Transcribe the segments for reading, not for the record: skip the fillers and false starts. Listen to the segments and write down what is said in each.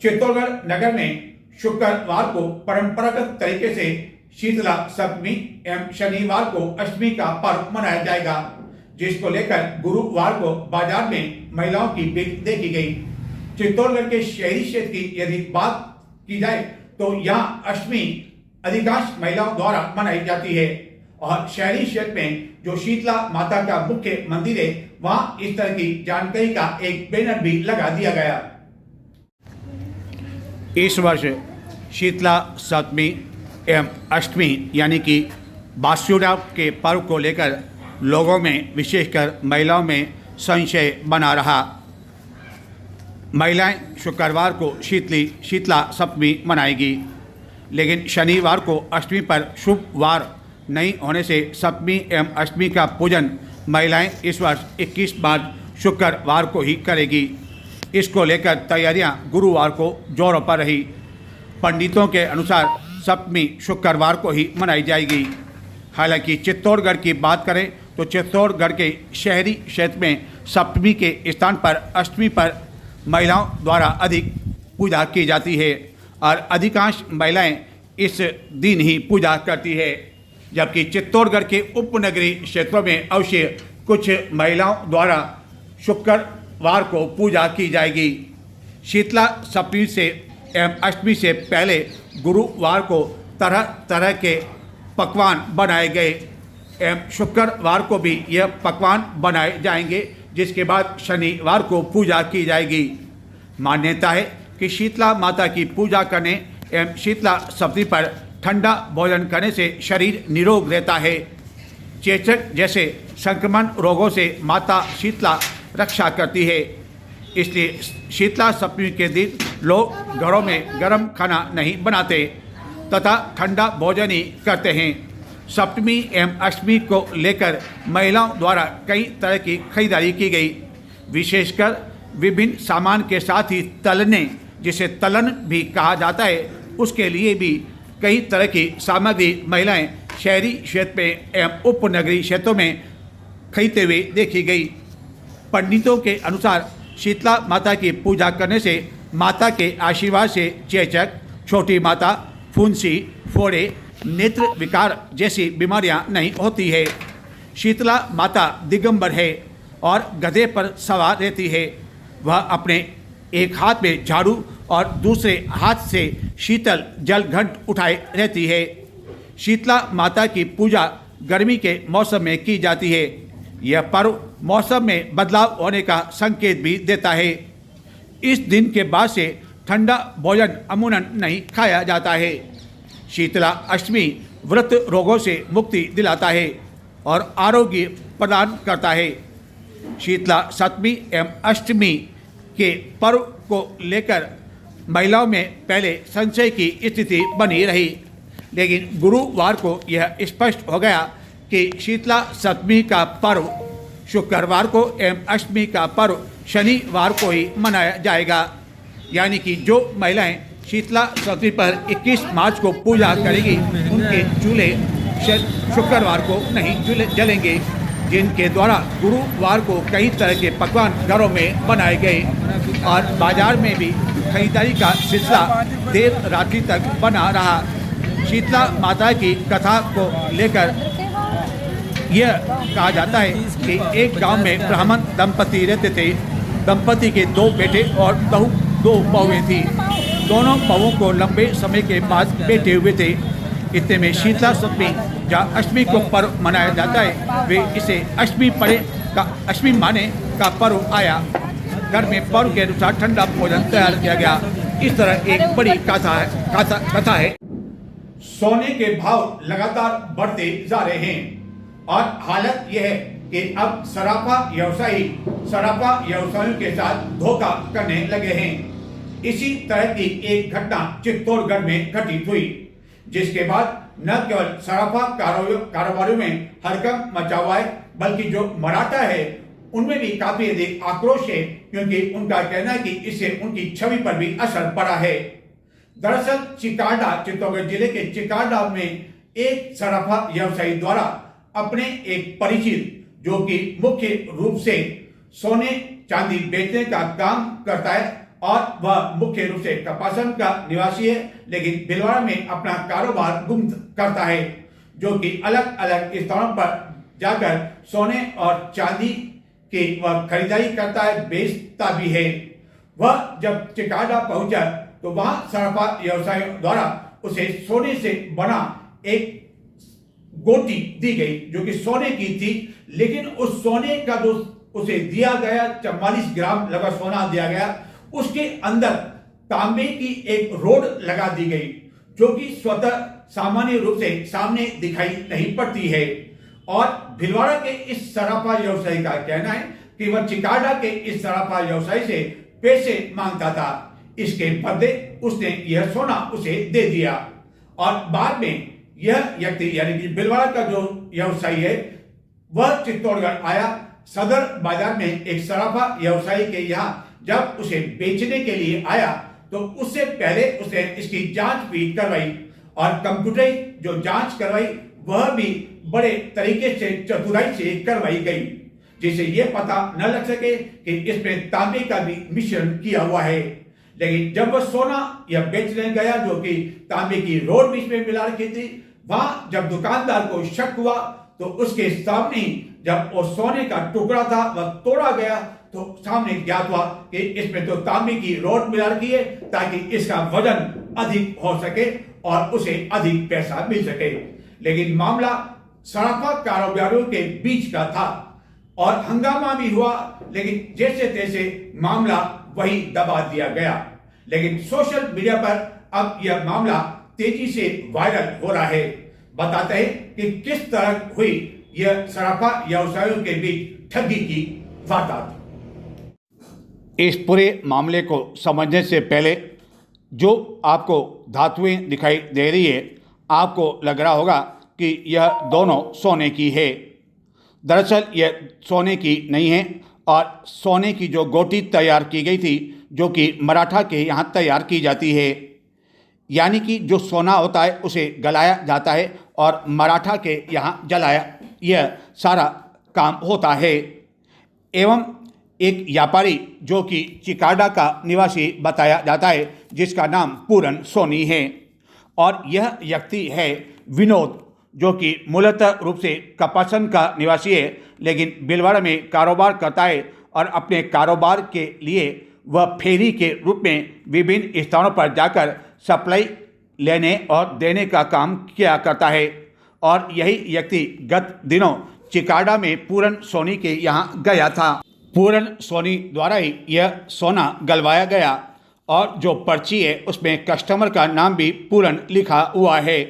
चित्तौड़गढ़ नगर में शुक्रवार को परंपरागत तरीके से शीतला सप्तमी एवं शनिवार को अष्टमी का पर्व मनाया जाएगा, जिसको लेकर गुरुवार को बाजार में महिलाओं की भीड़ देखी गई। चित्तौड़गढ़ के शहरी क्षेत्र की यदि बात की जाए तो यहाँ अष्टमी अधिकांश महिलाओं द्वारा मनाई जाती है और शहरी क्षेत्र में जो शीतला माता का मुख्य मंदिर है वहां इस तरह की जानकारी का एक बैनर भी लगा दिया गया। इस वर्ष शीतला सप्तमी एवं अष्टमी यानी कि बासुड़ा के पर्व को लेकर लोगों में विशेषकर महिलाओं में संशय बना रहा। महिलाएं शुक्रवार को शीतला सप्तमी मनाएगी, लेकिन शनिवार को अष्टमी पर शुभ वार नहीं होने से सप्तमी एवं अष्टमी का पूजन महिलाएं इस वर्ष 21 मार्च शुक्रवार को ही करेगी। इसको लेकर तैयारियां गुरुवार को जोरों पर रही। पंडितों के अनुसार सप्तमी शुक्रवार को ही मनाई जाएगी। हालांकि चित्तौड़गढ़ की बात करें तो चित्तौड़गढ़ के शहरी क्षेत्र में सप्तमी के स्थान पर अष्टमी पर महिलाओं द्वारा अधिक पूजा की जाती है और अधिकांश महिलाएं इस दिन ही पूजा करती है, जबकि चित्तौड़गढ़ के उपनगरीय क्षेत्रों में अवश्य कुछ महिलाओं द्वारा शुक्रवार को पूजा की जाएगी। शीतला सप्तमी से एवं अष्टमी से पहले गुरुवार को तरह तरह के पकवान बनाए गए एवं शुक्रवार को भी यह पकवान बनाए जाएंगे, जिसके बाद शनिवार को पूजा की जाएगी। मान्यता है कि शीतला माता की पूजा करने एवं शीतला सप्तमी पर ठंडा भोजन करने से शरीर निरोग रहता है। चेचक जैसे संक्रमण रोगों से माता शीतला रक्षा करती है। इसलिए शीतला सप्तमी के दिन लोग घरों में गर्म खाना नहीं बनाते तथा ठंडा भोजन ही करते हैं। सप्तमी एवं अष्टमी को लेकर महिलाओं द्वारा कई तरह की खरीदारी की गई। विशेषकर विभिन्न सामान के साथ ही तलने, जिसे तलन भी कहा जाता है, उसके लिए भी कई तरह की सामग्री महिलाएं शहरी क्षेत्र में एवं उपनगरीय क्षेत्रों में खरीदते हुए देखी गई। पंडितों के अनुसार शीतला माता की पूजा करने से माता के आशीर्वाद से चेचक, छोटी माता, फुंसी, फोड़े, नेत्र विकार जैसी बीमारियां नहीं होती है। शीतला माता दिगंबर है और गधे पर सवार रहती है। वह अपने एक हाथ में झाड़ू और दूसरे हाथ से शीतल जल घंट उठाए रहती है। शीतला माता की पूजा गर्मी के मौसम में की जाती है। यह पर्व मौसम में बदलाव होने का संकेत भी देता है। इस दिन के बाद से ठंडा भोजन अमूमन नहीं खाया जाता है। शीतला अष्टमी व्रत रोगों से मुक्ति दिलाता है और आरोग्य प्रदान करता है। शीतला सप्तमी एवं अष्टमी के पर्व को लेकर महिलाओं में पहले संशय की स्थिति बनी रही, लेकिन गुरुवार को यह स्पष्ट हो गया कि शीतला सप्तमी का पर्व शुक्रवार को एवं अष्टमी का पर्व शनिवार को ही मनाया जाएगा। यानी कि जो महिलाएं शीतला सप्तमी पर 21 मार्च को पूजा करेगी, उनके चूल्हे शुक्रवार को नहीं जलेंगे, जिनके द्वारा गुरुवार को कई तरह के पकवान घरों में बनाए गए और बाजार में भी खरीदारी का सिलसिला देर रात्रि तक बना रहा। शीतला माता की कथा को लेकर यह कहा जाता है कि एक गांव में ब्राह्मण दंपति रहते थे। दंपति के 2 बेटे और 2 बहुएं थी। दोनों बहुओं को लंबे समय के बाद बेटे हुए थे। इतने में शीतला सप्तमी जहाँ अष्टमी को पर्व मनाया जाता है, वे इसे अष्टमी माने का पर्व आया। घर में पर्व के अनुसार ठंडा भोजन तैयार किया गया। इस तरह एक बड़ी कथा है। सोने के भाव लगातार बढ़ते जा रहे हैं और हालत यह है कि अब सराफा व्यवसायियों के साथ धोखा करने लगे हैं। इसी तरह की एक घटना चित्तौड़गढ़ में घटित हुई, जिसके बाद न केवल सराफा कारोबारियों में हड़कंप मचा हुआ है, बल्कि जो मराठा है उनमें भी काफी अधिक आक्रोश है, क्योंकि उनका कहना है कि इससे उनकी छवि पर भी असर पड़ा है। दरअसल चित्तौड़गढ़ जिले के चिकाडा में एक सराफा व्यवसायी द्वारा अपने एक परिचित, जो कि मुख्य रूप से सोने चांदी बेचने का काम करता है, और वह मुख्य रूप से कपासन का निवासी है, लेकिन भिलवाड़ा में अपना कारोबार गुप्त करता है, जो कि अलग अलग स्थानों पर जाकर सोने और चांदी की वह खरीदारी करता है, बेचता भी है। वह जब चिकाडा पहुंचा तो वहां सराफा व्यवसायियों द्वारा उसे सोने से बना एक गोटी दी गई, जो कि सोने की थी, लेकिन उस सोने का जो उसे दिया गया 44 ग्राम लगभग सोना दिया गया, उसके अंदर तांबे की एक रोड लगा दी गई, जो कि स्वतः सामान्य रूप से सामने दिखाई नहीं पड़ती है। और भिलवाड़ा के इस सराफा व्यवसायी का कहना है कि वह चिकाडा के इस सराफा व्यवसायी से पैसे मांगता था, इसके बदले उसने यह सोना उसे दे दिया। और बाद में यह व्यक्ति यानी कि भिलवाड़ा का जो व्यवसायी है वह चित्तौड़गढ़ आया, सदर बाजार में एक सराफा व्यवसायी के यहाँ जब उसे बेचने के लिए आया तो उससे पहले उसने इसकी जांच भी करवाई, और कंप्यूटराइज जो जांच करवाई वह भी बड़े तरीके से चतुराई से करवाई गई, जिससे यह पता न लग सके कि इसमें तांबे का भी मिश्रण किया हुआ है। लेकिन जब वह सोना यह बेचने गया, जो कि तांबे की रोड भी इसमें मिला रखी थी, वहां जब दुकानदार को शक हुआ तो उसके सामने जब वो सोने का टुकड़ा था वह तोड़ा गया तो सामने ज्ञात हुआ कि इसमें तो तांबे की रोड मिला रखी है, ताकि इसका वजन अधिक हो सके और उसे अधिक पैसा मिल सके। लेकिन मामला सराफा कारोबारियों के बीच का था और हंगामा भी हुआ, लेकिन जैसे तैसे मामला वही दबा दिया गया। लेकिन सोशल मीडिया पर अब यह मामला तेजी से वायरल हो रहा है। बताते हैं कि किस तरह हुई यह सराफा व्यवसायियों के बीच ठगी की वारदात। इस पूरे मामले को समझने से पहले जो आपको धातुएं दिखाई दे रही है, आपको लग रहा होगा कि यह दोनों सोने की है। दरअसल यह सोने की नहीं है, और सोने की जो गोटी तैयार की गई थी, जो कि मराठा के यहाँ तैयार की जाती है, यानी कि जो सोना होता है उसे गलाया जाता है और मराठा के यहाँ जलाया, यह सारा काम होता है। एवं एक व्यापारी जो कि चिकाडा का निवासी बताया जाता है, जिसका नाम पूरन सोनी है, और यह व्यक्ति है विनोद, जो कि मूलतः रूप से कपासन का निवासी है, लेकिन भिलवाड़ा में कारोबार करता है और अपने कारोबार के लिए वह फेरी के रूप में विभिन्न स्थानों पर जाकर सप्लाई लेने और देने का काम किया करता है। और यही व्यक्ति गत दिनों चिकाडा में पूरन सोनी के यहाँ गया था। पूरन सोनी द्वारा ही यह सोना गलवाया गया, और जो पर्ची है उसमें कस्टमर का नाम भी पूरन लिखा हुआ है।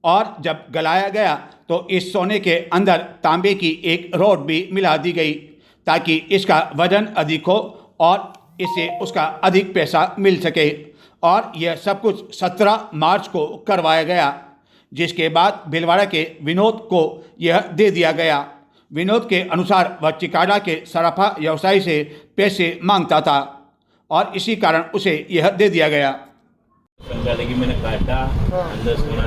और जब गलाया गया तो इस सोने के अंदर तांबे की एक रॉड भी मिला दी गई, ताकि इसका वजन अधिक हो और इससे उसका अधिक पैसा मिल सके। और यह सब कुछ 17 मार्च को करवाया गया, जिसके बाद भिलवाड़ा के विनोद को यह दे दिया गया। विनोद के अनुसार वह चिकाडा के सराफा व्यवसायी से पैसे मांगता था, और इसी कारण उसे यह दे दिया गया। कि मैंने काटा, अंदर सोना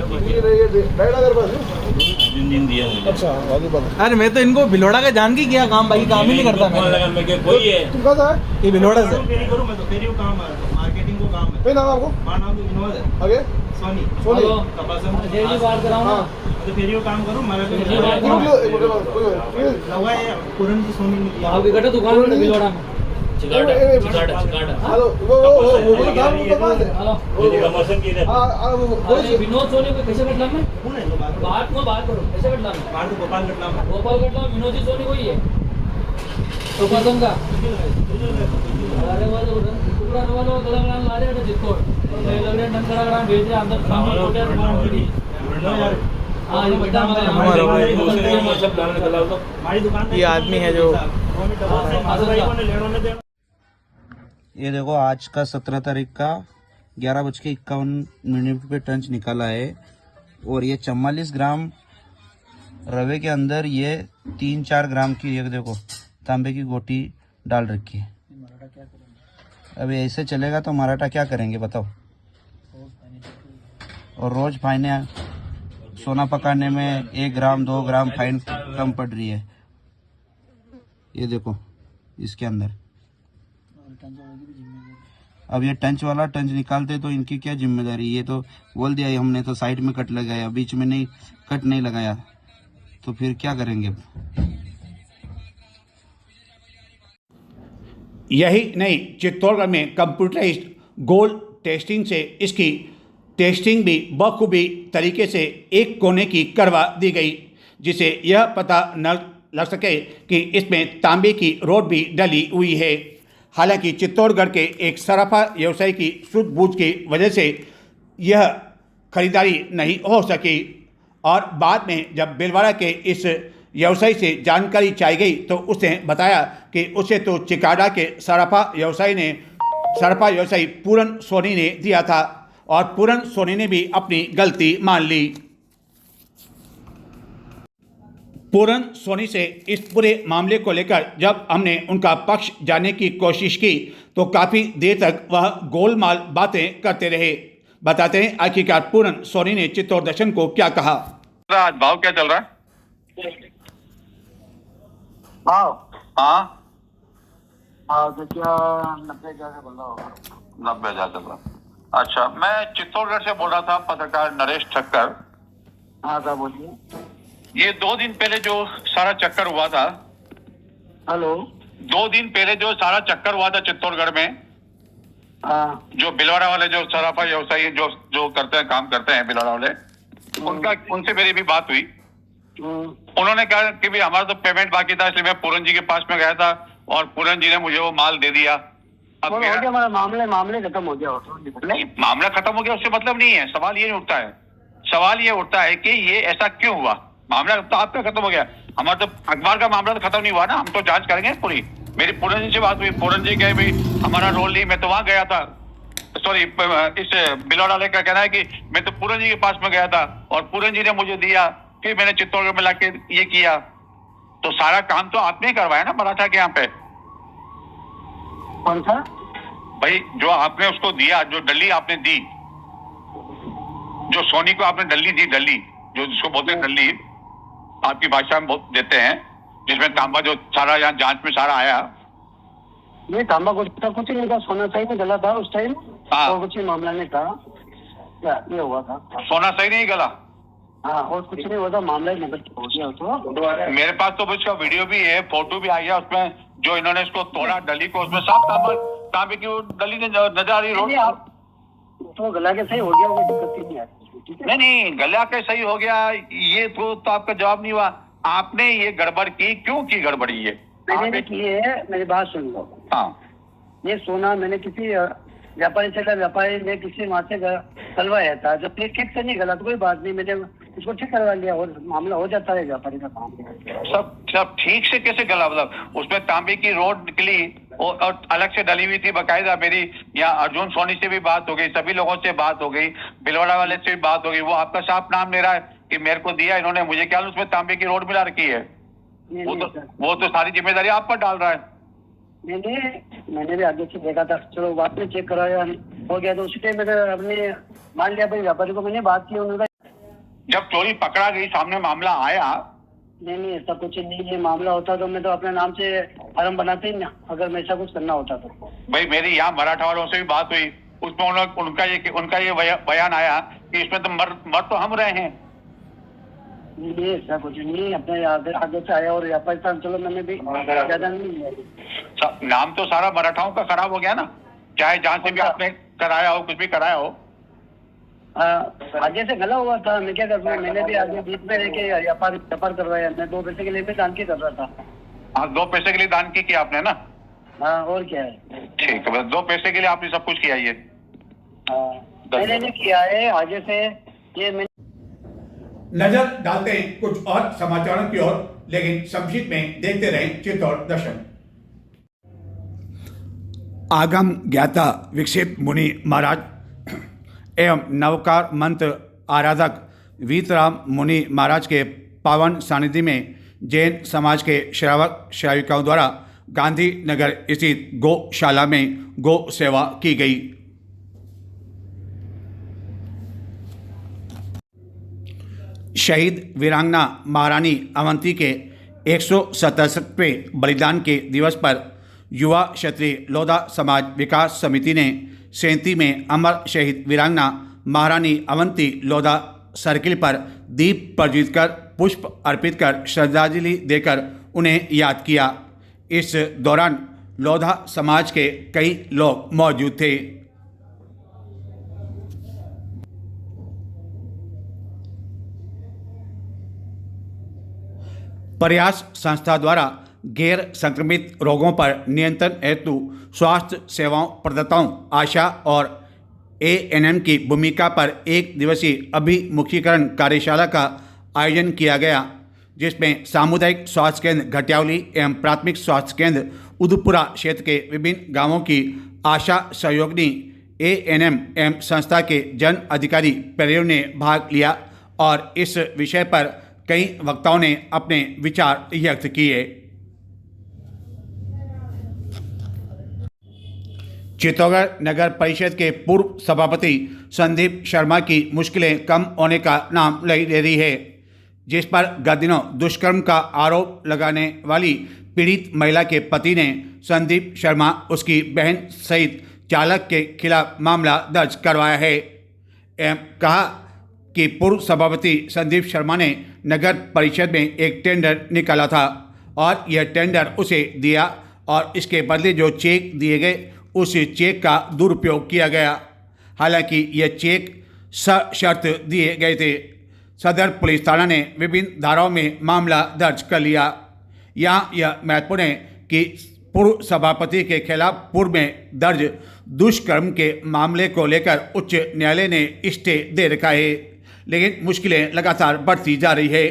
दिया मुझे। अच्छा, आगे बढ़ो। अरे मैं तो इनको भिलवाड़ा का जान के किया काम, भाई काम ही नहीं करता मैं कोई है तुम कहाँ से आए? ये भिलवाड़ा से। फेरी करूं मैं तो फेरी को काम मार्केटिंग को काम है। कोई नाम आपको? मां नाम तो विनोद है। आगे सोनी सोनी। कपासन जय जी बात कराऊं ना, तो फेरी को काम करूं मेरा जी, तो बात लगा है पूरन की सोनी में आपकी गटा दुकान में भिलवाड़ा में। चिकाडा हेलो वो काम कहाँ से? हेलो कपासन की है। अरे विनोद सोनी को कैसे बैठला में कौन है तो बात करो कैसे बैठला में बाहर तो गोपाल गटला में गोपाल बैठला विनोद जी सोनी कोई है तो पसंद का अरे वो टुकड़ा वाला गला गला ला रहे हैं जितको ले लग रहे डंडा गड़ा भेज रहे अंदर सामने हो गया यार। हां ये बड़ा हमारी दुकान ये आदमी है जो ये देखो आज का 17 तारीख का 11:51 पे टंच निकाला है, और ये 44 ग्राम रवे के अंदर ये 3-4 ग्राम की एक देखो तांबे की गोटी डाल रखी है। अभी ऐसे चलेगा तो मराठा क्या करेंगे बताओ। और रोज फाइने सोना पकाने में 1 ग्राम 2 ग्राम फाइन कम पड़ रही है। ये देखो इसके अंदर अब ये टंच वाला टंच निकालते तो इनकी क्या जिम्मेदारी, ये तो बोल दिया हमने तो साइड में कट लगाया, बीच में नहीं कट नहीं लगाया, तो फिर क्या करेंगे। यही नहीं, चित्तौड़गढ़ में कंप्यूटराइज्ड गोल्ड टेस्टिंग से इसकी टेस्टिंग भी बखूबी तरीके से एक कोने की करवा दी गई, जिसे यह पता न लग सके कि इसमें तांबे की रोड भी डली हुई है। हालांकि चित्तौड़गढ़ के एक सराफा व्यवसायी की सूझबूझ की वजह से यह खरीदारी नहीं हो सकी और बाद में जब बिलवाड़ा के इस व्यवसायी से जानकारी चाहिए गई तो उसने बताया कि उसे तो चिकाडा के सराफा व्यवसायी पूरन सोनी ने दिया था और पूरन सोनी ने भी अपनी गलती मान ली। पूरन सोनी से इस पूरे मामले को लेकर जब हमने उनका पक्ष जानने की कोशिश की तो काफ़ी देर तक वह गोलमाल बातें करते रहे। बताते हैं आखिरकार पूरन सोनी ने चित्तौड़ दर्शन को क्या कहा। आज भाव क्या चल रहा है? हाँ तो क्या 90,000 से बोल रहा होगा। 90,000 चल रहा। अच्छा, मैं चित्तौड़गढ़ से बोल रहा था, पत्रकार नरेश ठक्कर। हाँ साहब बोलिए। ये 2 दिन पहले जो सारा चक्कर हुआ था, हेलो। 2 दिन पहले जो सारा चक्कर हुआ था चित्तौड़गढ़ में, हाँ जो बिलवाड़ा वाले जो सराफा व्यवसायी जो करते हैं, काम करते हैं बिलवाड़ा वाले, उनसे मेरी भी बात हुई। उन्होंने कहा कि भाई हमारा तो पेमेंट बाकी था, इसलिए मैं पूरन जी के पास में गया था और पूरन जी ने मुझे वो माल दे दिया। अब हो गया हमारा मामले खत्म हो गया। नहीं, मामला खत्म हो गया उससे मतलब नहीं है। सवाल ये उठता है, सवाल ये उठता है कि ये ऐसा क्यों हुआ। मामला तो आपका खत्म हो गया, हमारा तो अखबार का मामला तो खत्म नहीं हुआ ना। हम तो जांच करेंगे पूरी। मेरी पूरन जी से बात हुई, पूरन जी कहे भाई हमारा रोल नहीं, मैं तो वहां गया था। सॉरी, इस बिलौड़ा वाले का कहना है कि मैं तो पूरन जी के पास में गया था और पूरन जी ने मुझे दिया, फिर मैंने चित्तौड़गढ़ में लाके ये किया। तो सारा काम तो आपने ही करवाया ना मराठा के यहाँ पे। कौन सा भाई जो आपने उसको दिया, जो डली आपने दी, जो सोनी को आपने डली दी, डली जो जिसको बोलते हैं डली, आपकी भाषा में बहुत देते हैं, जिसमें तांबा जो सारा यहाँ जांच में सारा आया। नहीं तांबा कुछ नहीं था, सोना सही में गला था उस टाइम। हाँ। और कुछ मामला नहीं था, क्या ये हुआ था। सोना सही नहीं गला। हाँ और कुछ नहीं हुआ था, मामला ही नगर हो गया तो। मेरे पास तो उसका वीडियो भी है, फोटो भी आई है, उसमें जो इन्होंने इसको तोड़ा डली को, उसमें साफ तांबे की वो डली नजर आ रही रोड। तो गला के सही हो गया, कोई दिक्कत नहीं है। नहीं, गला के सही हो गया, ये तो आपका जवाब नहीं हुआ। आपने ये गड़बड़ की, क्यों की गड़बड़ी ये? मैंने की है, मेरी बात सुन लो। हाँ, ये सोना मैंने किसी व्यापारी से व्यापारी ने किसी वहां से कलवाया था, जब ठीक से नहीं गला तो कोई बात नहीं, मैंने उसको ठीक करवा लिया और मामला हो जाता है व्यापारी का काम। सब ठीक से कैसे गला? मतलब उसमें तांबे की रोड निकली और अलग से डली हुई थी बाकायदा। मेरी यहाँ अर्जुन सोनी से भी बात हो गई, सभी लोगों से बात हो गई, बिलवाड़ा वाले से भी बात हो गई। वो आपका साफ नाम ले रहा है कि मेरे को दिया इन्होंने, मुझे क्या उसमें तांबे की रोड मिला रखी है। वो तो सारी जिम्मेदारी आप पर डाल रहा है। मैंने भी आगे से देखा था, चलो बाद में चेक कराया हो गया, तो उसी टाइम मैंने अपने मान लिया भाई व्यापारी को, मैंने बात की उन्होंने। जब चोरी पकड़ा गई, सामने मामला आया। नहीं ऐसा कुछ नहीं, ये मामला होता तो मैं तो अपने नाम से फर्म बनाते ही ना, अगर मैं ऐसा कुछ करना होता तो। भाई मेरी यहाँ मराठा वालों से भी बात हुई, उसमें उनका ये बयान आया कि इसमें तो मर तो हम रहे हैं। नहीं ऐसा कुछ नहीं, अपने आगे से आया और व्यापारी था, चलो मैंने भी ज्यादा नहीं। नाम तो सारा मराठाओं का खराब हो गया ना, चाहे जहाँ से भी आपने कराया हो, कुछ भी कराया हो। आगे से गला हुआ था, मैं क्या करता हूँ, मैंने भी आगे बीच में रह के व्यापार करवाया। मैं 2 पैसे के लिए भी दान की कर रहा था। हाँ, 2 पैसे के लिए दान की किया आपने ना। हाँ और क्या है। ठीक है, 2 पैसे के लिए आपने सब कुछ किया। ये मैंने नहीं किया है, आगे से ये मैं नजर डालते हैं कुछ और समाचारों की ओर, लेकिन संक्षिप्त में देखते रहें चित्तौड़ दर्शन। आगम ज्ञाता विक्षिप्त मुनि महाराज एवं नवकार मंत्र आराधक वीतराम मुनि महाराज के पावन सानिध्य में जैन समाज के श्रावक श्राविकाओं द्वारा गांधी नगर स्थित गौशाला में गौ सेवा की गई। शहीद वीरांगना महारानी अवंती के 167वें बलिदान के दिवस पर युवा क्षत्रिय लोधा समाज विकास समिति ने 37 में अमर शहीद वीरांगना महारानी अवंती लोधा सर्किल पर दीप प्रज्वलित कर पुष्प अर्पित कर श्रद्धांजलि देकर उन्हें याद किया। इस दौरान लोधा समाज के कई लोग मौजूद थे। प्रयास संस्था द्वारा गैर संक्रमित रोगों पर नियंत्रण हेतु स्वास्थ्य सेवाओं प्रदाताओं, आशा और एएनएम की भूमिका पर एक दिवसीय अभिमुखीकरण कार्यशाला का आयोजन किया गया, जिसमें सामुदायिक स्वास्थ्य केंद्र घटियावली एवं प्राथमिक स्वास्थ्य केंद्र उदयपुरा क्षेत्र के विभिन्न गांवों की आशा सहयोगिनी, एएनएम एवं संस्था के जन अधिकारी प्रेरियों ने भाग लिया और इस विषय पर कई वक्ताओं ने अपने विचार व्यक्त किए। चित्तौड़गढ़ नगर परिषद के पूर्व सभापति संदीप शर्मा की मुश्किलें कम होने का नाम नहीं ले रही है, जिस पर गत दिनों दुष्कर्म का आरोप लगाने वाली पीड़ित महिला के पति ने संदीप शर्मा, उसकी बहन सहित चालक के खिलाफ मामला दर्ज करवाया है एवं कहा कि पूर्व सभापति संदीप शर्मा ने नगर परिषद में एक टेंडर निकाला था और यह टेंडर उसे दिया और इसके बदले जो चेक दिए गए उस चेक का दुरुपयोग किया गया। हालांकि यह चेक सशर्त दिए गए थे। सदर पुलिस थाना ने विभिन्न धाराओं में मामला दर्ज कर लिया। यहाँ यह महत्वपूर्ण है कि पूर्व सभापति के खिलाफ पूर्व में दर्ज दुष्कर्म के मामले को लेकर उच्च न्यायालय ने स्टे दे रखा है, लेकिन मुश्किलें लगातार बढ़ती जा रही है।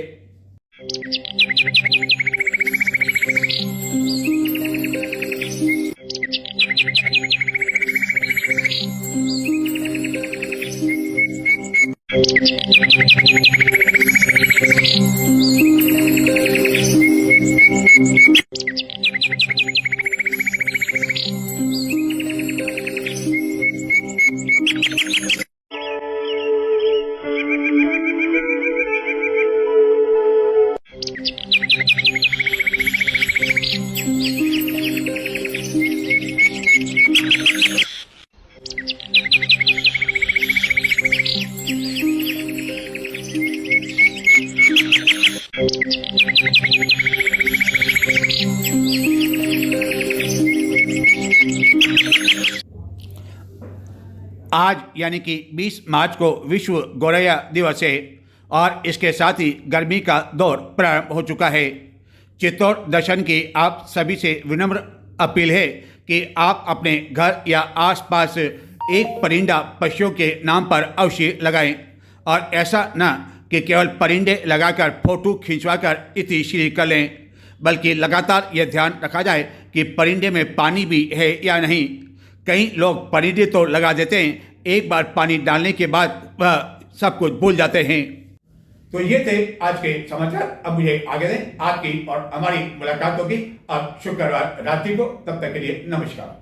आज यानी कि 20 मार्च को विश्व गौरैया दिवस है और इसके साथ ही गर्मी का दौर प्रारंभ हो चुका है। चित्तौड़ दर्शन की आप सभी से विनम्र अपील है कि आप अपने घर या आसपास एक परिंदा पक्षियों के नाम पर अवश्य लगाएं और ऐसा न कि केवल परिंदे लगाकर फोटो खिंचवाकर इतिश्री कर लें, बल्कि लगातार यह ध्यान रखा जाए कि परिंदे में पानी भी है या नहीं। कई लोग परिंदे तो लगा देते हैं, एक बार पानी डालने के बाद वह सब कुछ भूल जाते हैं। तो ये थे आज के समाचार। अब मुझे आगे दें, आपकी और हमारी मुलाकात होगी अब शुक्रवार रात्रि को। तब तक के लिए नमस्कार।